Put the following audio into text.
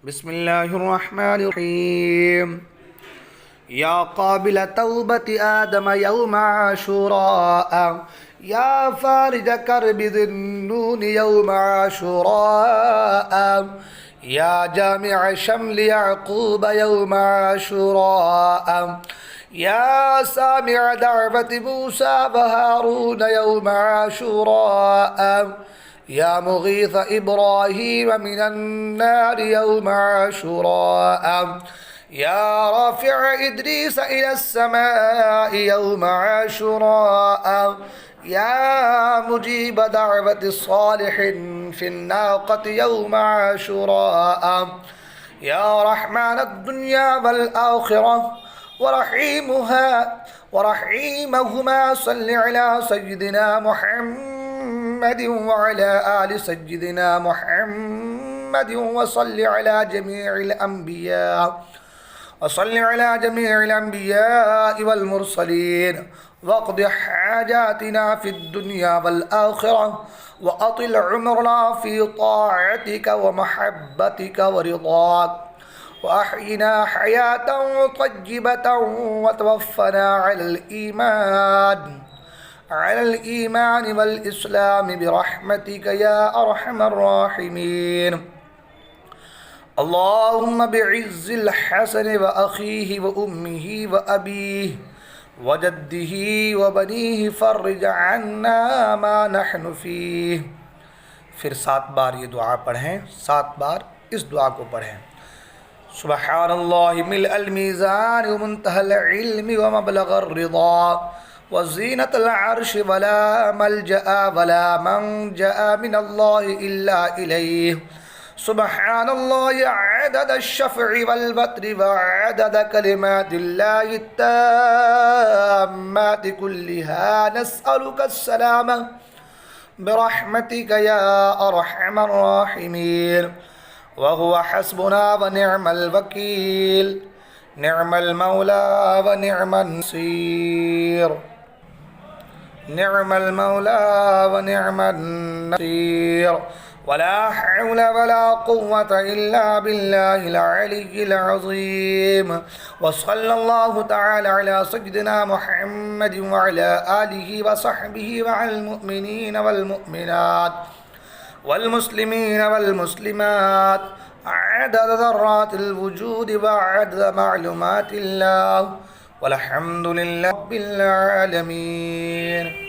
بسم الله الرحمن الرحيم. يا قابل توبة آدم يوم عاشوراء، يا فارج كرب ذي النون يوم عاشوراء، يا جامع شمل يعقوب يوم عاشوراء، يا سامع دعوة موسى وهارون يوم عاشوراء، يا مغيث إبراهيم من النار يوم عاشوراء، يا رافع إدريس إلى السماء يوم عاشوراء، يا مجيب دعوة صالح في الناقة يوم عاشوراء، يا رحمن الدنيا والآخرة ورحيمهما صل على سيدنا محمد وعلى آل سيدنا محمد وصل على جميع الأنبياء والمرسلين، واقض حاجاتنا في الدنيا والآخرة، وأطل عمرنا في طاعتك ومحبتك ورضاك، وأحينا حياة طيبة، وتوفنا على الإيمان والإسلام برحمتك يا أرحم الراحمين. اللهم بعز الحسن وأخيه وأمه وأبيه وجده وبنيه فرج عنا ما نحن فيه. फिर 7 बार ये दुआ पढ़ें, 7 बार इस दुआ को पढ़ें. सुबहानल्लाहि मिलअल मीज़ान व मुंतहल इल्म व मबलगर रिदा व ज़ीनतल अर्श वला मलजअ वला मंजअ मिनल्लाहि इल्ला इलैहि. सुबहानल्लाहि अदद अश-शफ़अ वल वत्रि व अदद कलिमातिल्लाहि त्ताम्माति कुल्लिहा नस्अलुका अस्सलाम برحمتك يا أرحم الراحمين. وهو حسبنا ونعم الوكيل، نعم المولى ونعم النصير، نعم المولى ونعم النصير. ولا حول ولا قوة إلا بالله العلي العظيم. وصلى الله تعالى على سيدنا محمد وعلى آله وصحبه وعلى المؤمنين والمؤمنات والمسلمين والمسلمات عدد ذرات الوجود وعدد معلومات الله، والحمد لله رب العالمين.